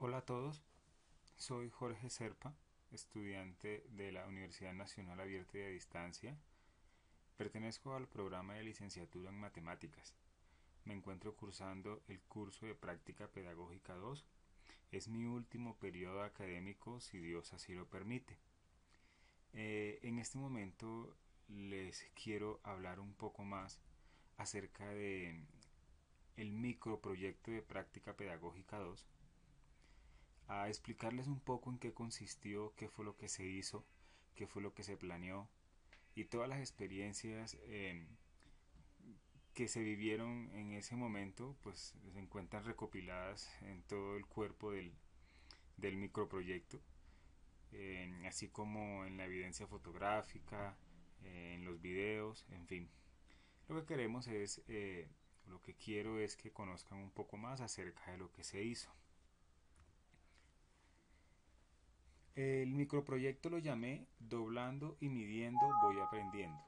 Hola a todos, soy Jorge Serpa, estudiante de la Universidad Nacional Abierta y a Distancia. Pertenezco al programa de licenciatura en Matemáticas. Me encuentro cursando el curso de Práctica Pedagógica 2. Es mi último periodo académico, si Dios así lo permite. En este momento les quiero hablar un poco más acerca de el microproyecto de Práctica Pedagógica 2, a explicarles un poco en qué consistió, qué fue lo que se hizo, qué fue lo que se planeó y todas las experiencias que se vivieron en ese momento, pues se encuentran recopiladas en todo el cuerpo del microproyecto, así como en la evidencia fotográfica, en los videos, en fin. Lo que queremos es, lo que quiero es que conozcan un poco más acerca de lo que se hizo. El microproyecto lo llamé Doblando y midiendo voy aprendiendo.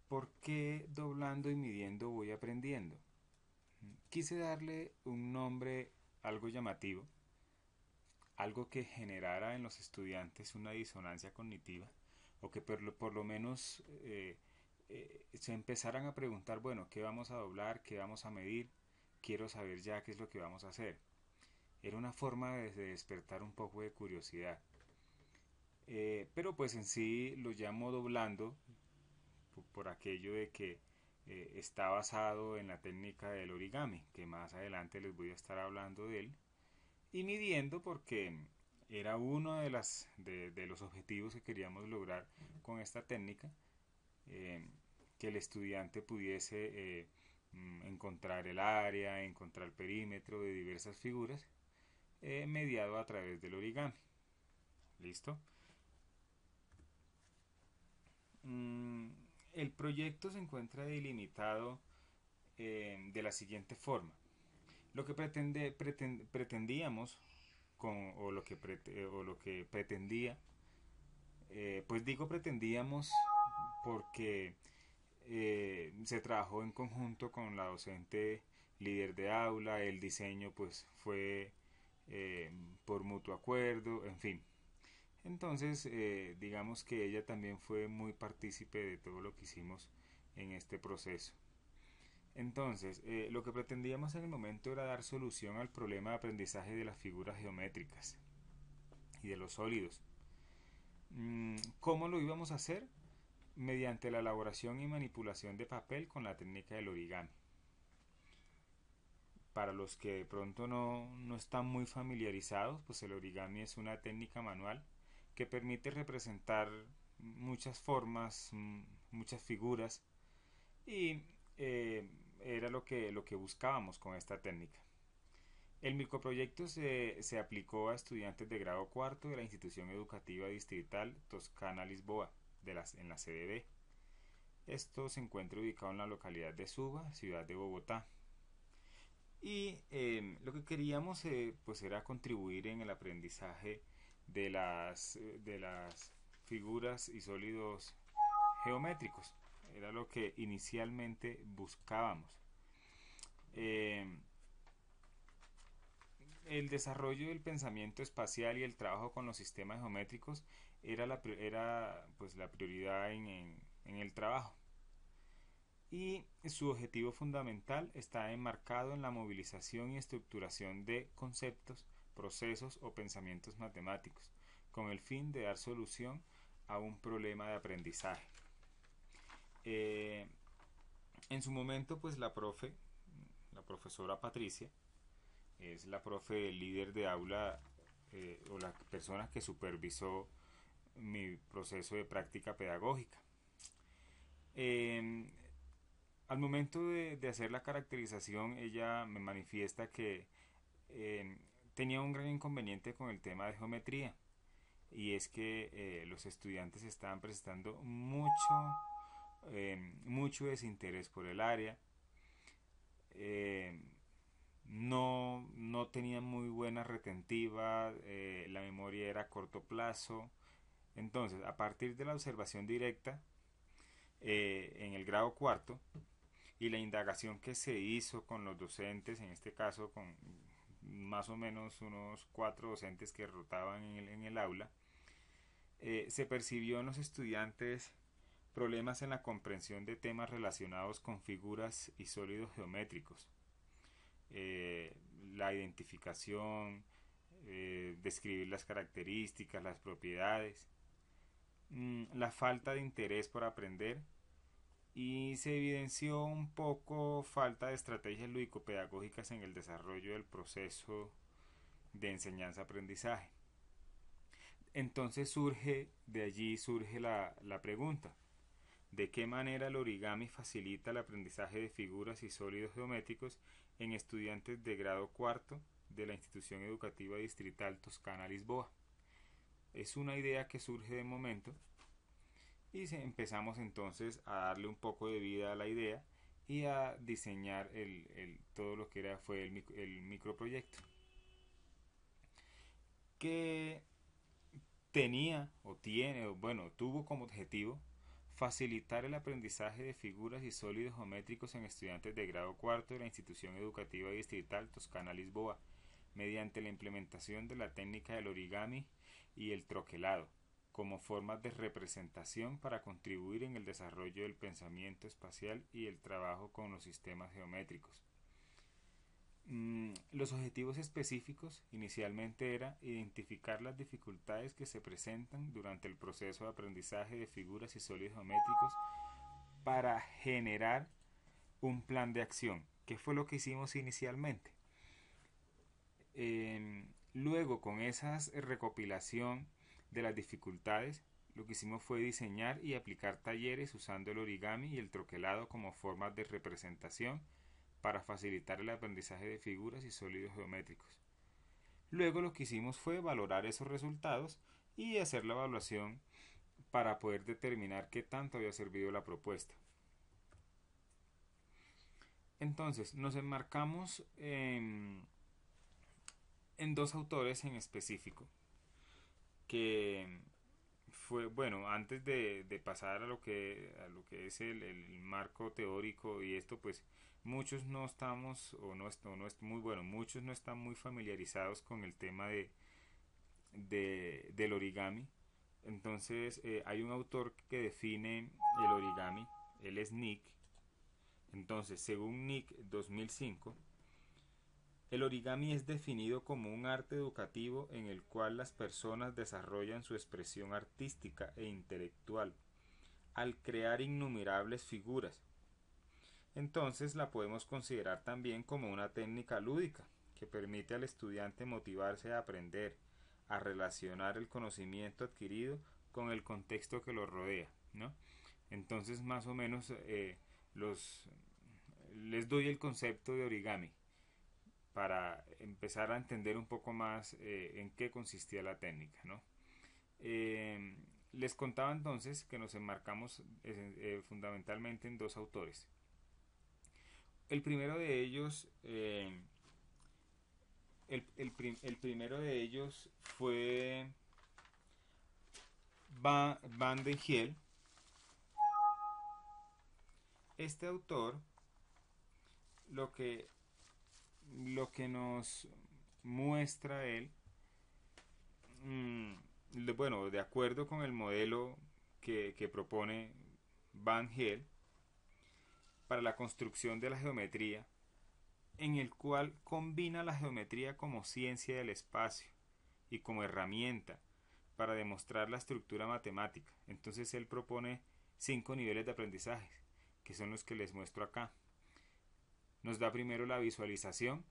¿Por qué doblando y midiendo voy aprendiendo? Quise darle un nombre algo llamativo, algo que generara en los estudiantes una disonancia cognitiva, o que por lo menos se empezaran a preguntar, bueno, ¿qué vamos a doblar? ¿Qué vamos a medir? Quiero saber ya qué es lo que vamos a hacer. Era una forma de despertar un poco de curiosidad. Pero pues en sí lo llamo doblando por aquello de que está basado en la técnica del origami, que más adelante les voy a estar hablando de él, y midiendo porque era uno de los objetivos que queríamos lograr con esta técnica, eh, que el estudiante pudiese encontrar el área, encontrar el perímetro de diversas figuras, mediado a través del origami. ¿Listo? Mm, el proyecto se encuentra delimitado de la siguiente forma. Lo que pretendíamos o lo que pretendía, pues digo pretendíamos porque se trabajó en conjunto con la docente líder de aula, el diseño pues fue eh, por mutuo acuerdo, en fin. Entonces, digamos que ella también fue muy partícipe de todo lo que hicimos en este proceso. Entonces, lo que pretendíamos en el momento era dar solución al problema de aprendizaje de las figuras geométricas y de los sólidos. ¿Cómo lo íbamos a hacer? Mediante la elaboración y manipulación de papel con la técnica del origami. Para los que de pronto no están muy familiarizados, pues el origami es una técnica manual que permite representar muchas formas, muchas figuras, y eh, era lo que buscábamos con esta técnica. El microproyecto se aplicó a estudiantes de grado cuarto de la institución educativa distrital Toscana Lisboa, en la sede B. Esto se encuentra ubicado en la localidad de Suba, ciudad de Bogotá. Y lo que queríamos pues era contribuir en el aprendizaje de las figuras y sólidos geométricos. Era lo que inicialmente buscábamos. Eh, el desarrollo del pensamiento espacial y el trabajo con los sistemas geométricos era pues la prioridad en el trabajo. Y su objetivo fundamental está enmarcado en la movilización y estructuración de conceptos, procesos o pensamientos matemáticos, con el fin de dar solución a un problema de aprendizaje. Eh, en su momento, pues la profesora Patricia, es la profe líder de aula, o la persona que supervisó mi proceso de práctica pedagógica. Eh, Al momento de hacer la caracterización, ella me manifiesta que eh, tenía un gran inconveniente con el tema de geometría, y es que los estudiantes estaban prestando mucho desinterés por el área, eh, no tenían muy buena retentiva, la memoria era a corto plazo. Entonces, a partir de la observación directa en el grado cuarto, y la indagación que se hizo con los docentes, en este caso más o menos unos 4 docentes que rotaban en el aula, se percibió en los estudiantes problemas en la comprensión de temas relacionados con figuras y sólidos geométricos, la identificación, describir las características, las propiedades, la falta de interés por aprender, y se evidenció un poco falta de estrategias lúdico-pedagógicas en el desarrollo del proceso de enseñanza-aprendizaje. Entonces de allí surge la pregunta: ¿de qué manera el origami facilita el aprendizaje de figuras y sólidos geométricos en estudiantes de grado cuarto de la institución educativa distrital Toscana Lisboa? Es una idea que surge de momento y empezamos entonces a darle un poco de vida a la idea y a diseñar todo lo que fue el microproyecto, que tenía o tiene, o bueno, tuvo como objetivo facilitar el aprendizaje de figuras y sólidos geométricos en estudiantes de grado cuarto de la institución educativa distrital Toscana Lisboa, mediante la implementación de la técnica del origami y el troquelado como formas de representación para contribuir en el desarrollo del pensamiento espacial y el trabajo con los sistemas geométricos. Los objetivos específicos inicialmente era identificar las dificultades que se presentan durante el proceso de aprendizaje de figuras y sólidos geométricos para generar un plan de acción, que fue lo que hicimos inicialmente. Luego, con esa recopilación de las dificultades, lo que hicimos fue diseñar y aplicar talleres usando el origami y el troquelado como formas de representación para facilitar el aprendizaje de figuras y sólidos geométricos. Luego lo que hicimos fue valorar esos resultados y hacer la evaluación para poder determinar qué tanto había servido la propuesta. Entonces, nos enmarcamos en dos autores en específico, que fue, bueno, antes de pasar a lo que es el marco teórico y esto, pues muchos no estamos, o no es muy bueno, muchos no están muy familiarizados con el tema del origami. Entonces, hay un autor que define el origami, él es Nick. Entonces, según Nick 2005, el origami es definido como un arte educativo en el cual las personas desarrollan su expresión artística e intelectual al crear innumerables figuras. Entonces la podemos considerar también como una técnica lúdica que permite al estudiante motivarse a aprender, a relacionar el conocimiento adquirido con el contexto que lo rodea, ¿no? Entonces más o menos les doy el concepto de origami para empezar a entender un poco más en qué consistía la técnica, ¿no? Les contaba entonces que nos enmarcamos fundamentalmente en dos autores. El primero de ellos, el primero de ellos fue Van de Giel. Este autor lo que, lo que nos muestra él, bueno, de acuerdo con el modelo que propone Van Giel para la construcción de la geometría, en el cual combina la geometría como ciencia del espacio y como herramienta para demostrar la estructura matemática. Entonces él propone 5 niveles de aprendizaje, que son los que les muestro acá. Nos da primero la visualización.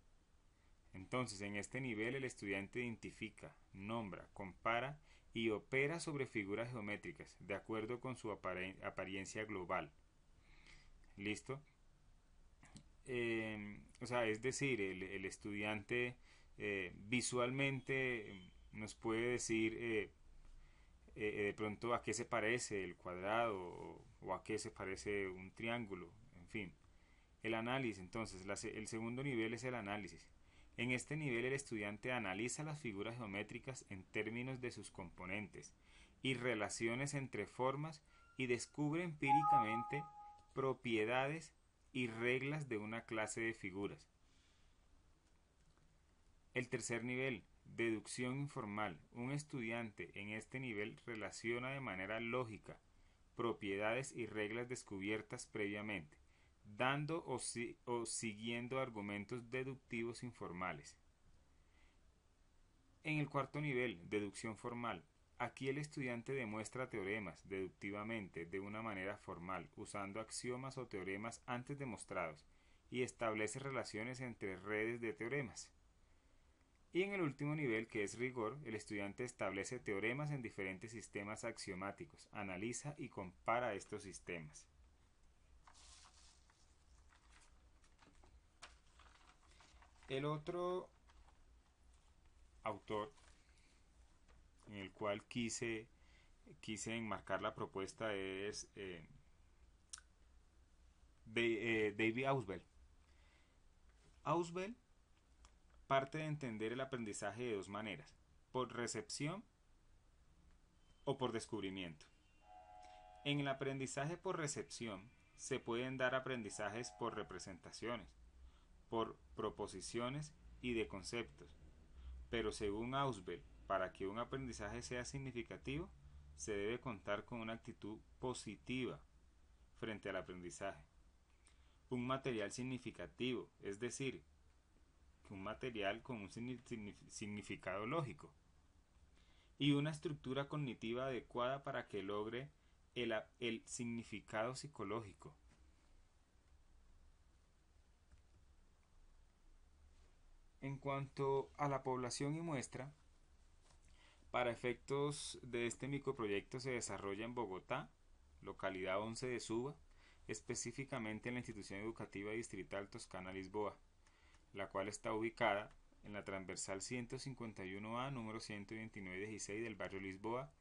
Entonces, en este nivel el estudiante identifica, nombra, compara y opera sobre figuras geométricas de acuerdo con su apariencia global. ¿Listo? O sea, es decir, el estudiante visualmente nos puede decir de pronto a qué se parece el cuadrado o a qué se parece un triángulo, en fin. El análisis, entonces, el segundo nivel es el análisis. En este nivel el estudiante analiza las figuras geométricas en términos de sus componentes y relaciones entre formas y descubre empíricamente propiedades y reglas de una clase de figuras. El tercer nivel, deducción informal. Un estudiante en este nivel relaciona de manera lógica propiedades y reglas descubiertas previamente, dando o siguiendo argumentos deductivos informales. En el cuarto nivel, deducción formal. Aquí el estudiante demuestra teoremas deductivamente de una manera formal, usando axiomas o teoremas antes demostrados, y establece relaciones entre redes de teoremas. Y en el último nivel, que es rigor, el estudiante establece teoremas en diferentes sistemas axiomáticos, analiza y compara estos sistemas. El otro autor en el cual quise enmarcar la propuesta es David Ausubel. Ausubel parte de entender el aprendizaje de dos maneras, por recepción o por descubrimiento. En el aprendizaje por recepción se pueden dar aprendizajes por representaciones, por proposiciones y de conceptos, pero según Ausubel, para que un aprendizaje sea significativo, se debe contar con una actitud positiva frente al aprendizaje. Un material significativo, es decir, un material con un significado lógico. Y una estructura cognitiva adecuada para que logre el significado psicológico. En cuanto a la población y muestra, para efectos de este microproyecto se desarrolla en Bogotá, localidad 11 de Suba, específicamente en la institución educativa distrital Toscana Lisboa, la cual está ubicada en la transversal 151A, número 12916 del barrio Lisboa.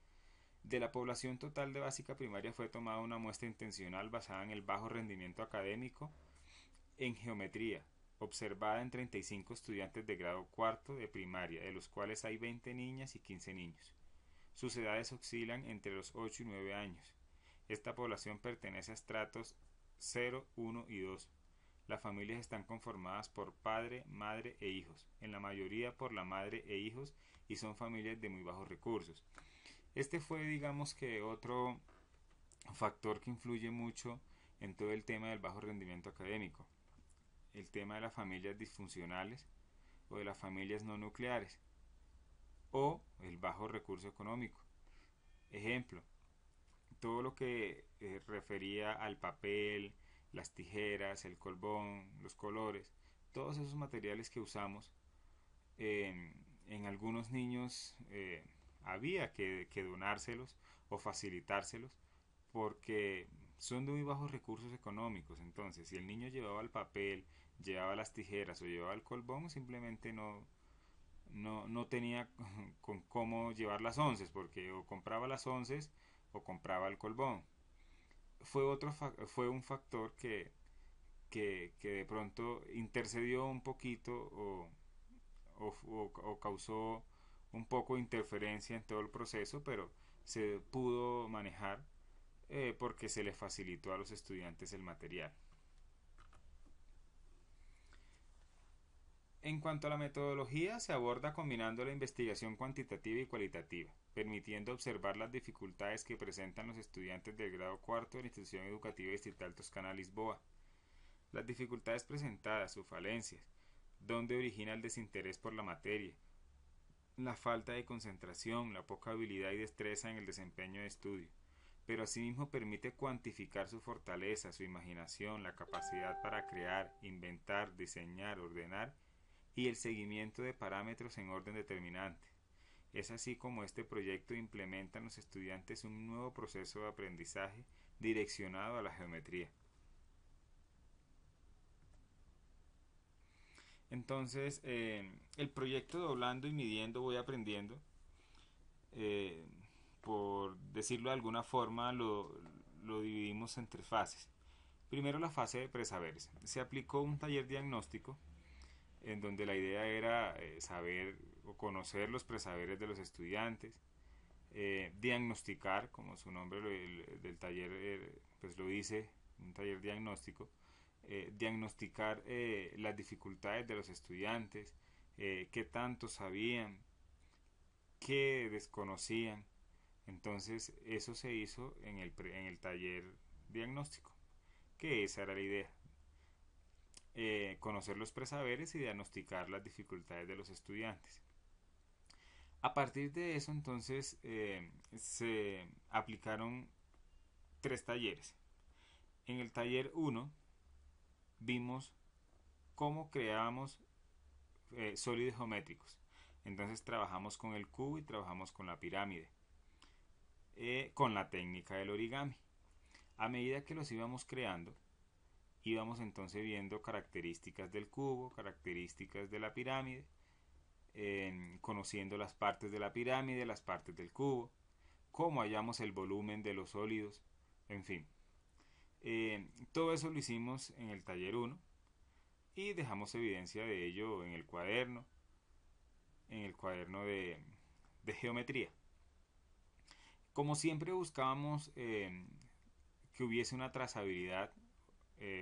De la población total de básica primaria fue tomada una muestra intencional basada en el bajo rendimiento académico en geometría, observada en 35 estudiantes de grado cuarto de primaria, de los cuales hay 20 niñas y 15 niños. Sus edades oscilan entre los 8 y 9 años. Esta población pertenece a estratos 0, 1 y 2. Las familias están conformadas por padre, madre e hijos, en la mayoría por la madre e hijos, y son familias de muy bajos recursos. Este fue, digamos que, otro factor que influye mucho en todo el tema del bajo rendimiento académico. El tema de las familias disfuncionales o de las familias no nucleares o el bajo recurso económico. Ejemplo, todo lo que refería al papel, las tijeras, el colbón, los colores, todos esos materiales que usamos, en algunos niños había que donárselos o facilitárselos porque son de muy bajos recursos económicos. Entonces, si el niño llevaba el papel, llevaba las tijeras o llevaba el colbón, simplemente no tenía con cómo llevar las onces, porque o compraba las onces o compraba el colbón. Fue un factor que de pronto intercedió un poquito o causó un poco de interferencia en todo el proceso, pero se pudo manejar porque se le facilitó a los estudiantes el material. En cuanto a la metodología, se aborda combinando la investigación cuantitativa y cualitativa, permitiendo observar las dificultades que presentan los estudiantes del grado cuarto de la institución educativa distrital Toscana Lisboa. Las dificultades presentadas, sus falencias, dónde origina el desinterés por la materia, la falta de concentración, la poca habilidad y destreza en el desempeño de estudio, pero asimismo permite cuantificar su fortaleza, su imaginación, la capacidad para crear, inventar, diseñar, ordenar y el seguimiento de parámetros en orden determinante. Es así como este proyecto implementa en los estudiantes un nuevo proceso de aprendizaje direccionado a la geometría. Entonces, el proyecto Doblando y Midiendo Voy Aprendiendo, eh, por decirlo de alguna forma, lo dividimos en tres fases. Primero, la fase de presaberes. Se aplicó un taller diagnóstico en donde la idea era saber o conocer los presaberes de los estudiantes, diagnosticar, como su nombre del taller pues lo dice, un taller diagnóstico, diagnosticar las dificultades de los estudiantes, qué tanto sabían, qué desconocían. Entonces eso se hizo en el taller diagnóstico, que esa era la idea, conocer los presaberes y diagnosticar las dificultades de los estudiantes. A partir de eso entonces se aplicaron 3 talleres. En el taller 1 vimos cómo creábamos sólidos geométricos. Entonces trabajamos con el cubo y trabajamos con la pirámide, con la técnica del origami. A medida que los íbamos creando, íbamos entonces viendo características del cubo, características de la pirámide, conociendo las partes de la pirámide, las partes del cubo, cómo hallamos el volumen de los sólidos, en fin. Todo eso lo hicimos en el taller 1 y dejamos evidencia de ello en el cuaderno de geometría. Como siempre buscábamos que hubiese una trazabilidad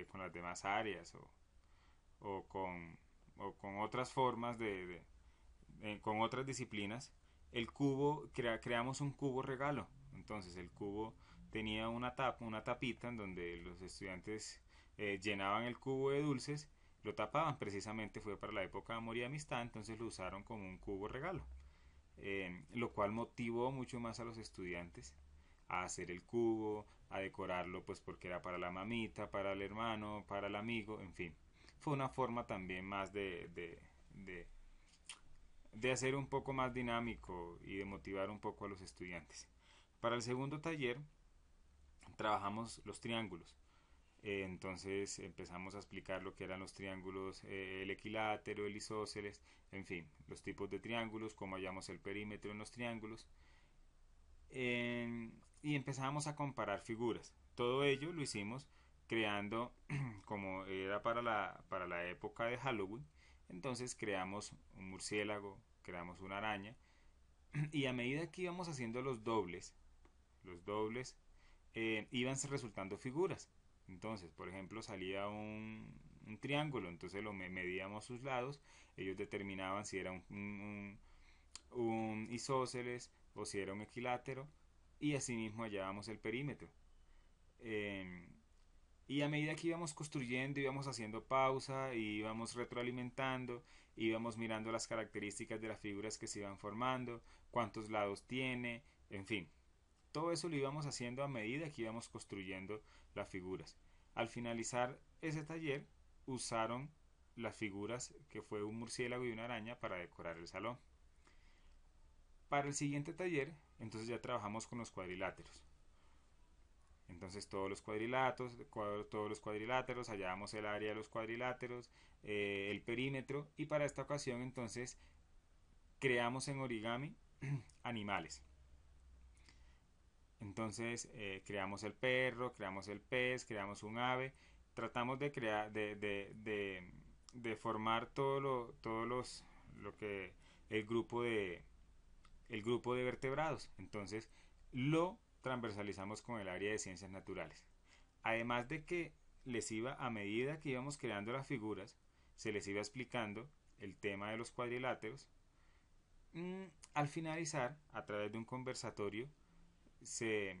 con las demás áreas o, con, o con otras formas con otras disciplinas, el cubo, creamos un cubo regalo. Entonces el cubo tenía una tapita en donde los estudiantes llenaban el cubo de dulces, lo tapaban, precisamente fue para la época de amor y amistad, entonces lo usaron como un cubo regalo, lo cual motivó mucho más a los estudiantes a hacer el cubo, a decorarlo, pues porque era para la mamita, para el hermano, para el amigo, en fin. Fue una forma también más de hacer un poco más dinámico y de motivar un poco a los estudiantes. Para el segundo taller trabajamos los triángulos. Entonces empezamos a explicar lo que eran los triángulos, el equilátero, el isósceles, en fin, los tipos de triángulos, cómo hallamos el perímetro en los triángulos. Y empezamos a comparar figuras. Todo ello lo hicimos creando, como era para la época de Halloween, entonces creamos un murciélago, creamos una araña, y a medida que íbamos haciendo los dobles iban resultando figuras. Entonces, por ejemplo, salía un triángulo, entonces lo medíamos sus lados, ellos determinaban si era un isósceles o si era un equilátero, y asimismo hallábamos el perímetro. Eh, y a medida que íbamos construyendo, íbamos haciendo pausa, íbamos retroalimentando, íbamos mirando las características de las figuras que se iban formando, cuántos lados tiene, en fin. Todo eso lo íbamos haciendo a medida que íbamos construyendo las figuras. Al finalizar ese taller, usaron las figuras que fue un murciélago y una araña para decorar el salón. Para el siguiente taller, entonces ya trabajamos con los cuadriláteros. Entonces todos los cuadriláteros, hallábamos el área de los cuadriláteros, el perímetro, y para esta ocasión entonces creamos en origami animales. Entonces creamos el perro, creamos el pez, creamos un ave, tratamos de crear, de formar lo que el grupo el grupo de vertebrados. Entonces lo transversalizamos con el área de ciencias naturales. Además de que les iba, a medida que íbamos creando las figuras, se les iba explicando el tema de los cuadriláteros. Al finalizar, a través de un conversatorio, se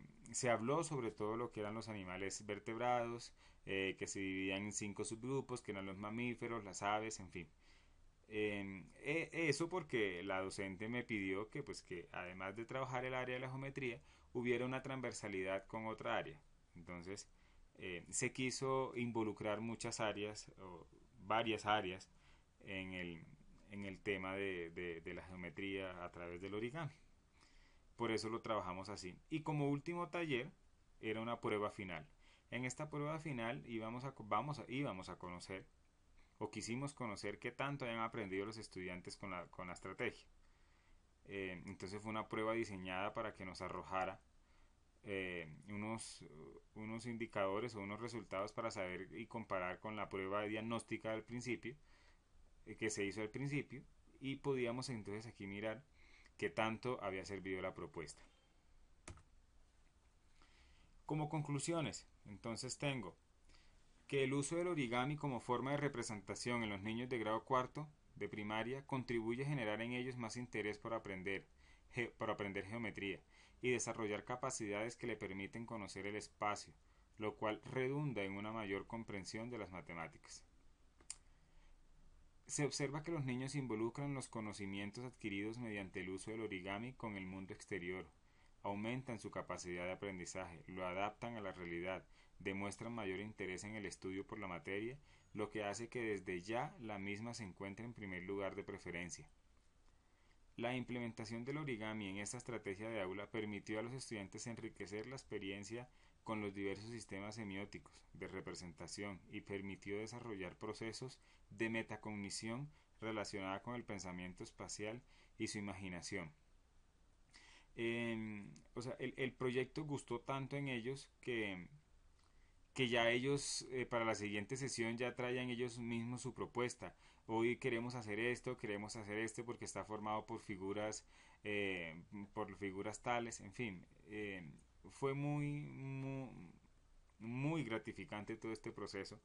habló sobre todo lo que eran los animales vertebrados, que se dividían en 5 subgrupos, que eran los mamíferos, las aves, en fin. Eso porque la docente me pidió que, pues, que además de trabajar el área de la geometría, hubiera una transversalidad con otra área. Entonces, se quiso involucrar muchas áreas, o varias áreas, en en el tema de la geometría a través del origami. Por eso lo trabajamos así. Y como último taller, era una prueba final. En esta prueba final íbamos a conocer, o quisimos conocer, qué tanto habían aprendido los estudiantes con la estrategia. Entonces fue una prueba diseñada para que nos arrojara unos indicadores o unos resultados para saber y comparar con la prueba diagnóstica del principio, que se hizo al principio, y podíamos entonces aquí mirar qué tanto había servido la propuesta. Como conclusiones, entonces tengo que el uso del origami como forma de representación en los niños de grado cuarto de primaria contribuye a generar en ellos más interés por aprender geometría y desarrollar capacidades que le permiten conocer el espacio, lo cual redunda en una mayor comprensión de las matemáticas. Se observa que los niños involucran los conocimientos adquiridos mediante el uso del origami con el mundo exterior, aumentan su capacidad de aprendizaje, lo adaptan a la realidad, demuestran mayor interés en el estudio por la materia, lo que hace que desde ya la misma se encuentre en primer lugar de preferencia. La implementación del origami en esta estrategia de aula permitió a los estudiantes enriquecer la experiencia con los diversos sistemas semióticos de representación y permitió desarrollar procesos de metacognición relacionada con el pensamiento espacial y su imaginación. El proyecto gustó tanto en ellos que ya ellos para la siguiente sesión ya traían ellos mismos su propuesta. Hoy queremos hacer esto porque está formado eh, por figuras tales, en fin. Fue muy gratificante todo este proceso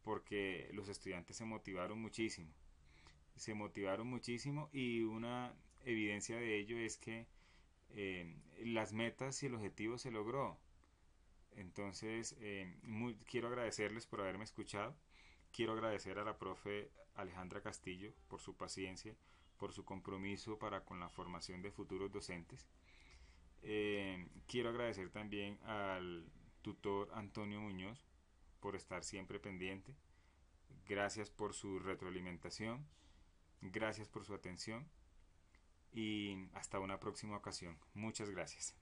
porque los estudiantes se motivaron muchísimo y una evidencia de ello es que las metas y el objetivo se logró. Entonces, quiero agradecerles por haberme escuchado. Quiero agradecer a la profe Alejandra Castillo por su paciencia, por su compromiso para con la formación de futuros docentes. Quiero agradecer también al tutor Antonio Muñoz por estar siempre pendiente. Gracias por su retroalimentación. Gracias por su atención. Y hasta una próxima ocasión. Muchas gracias.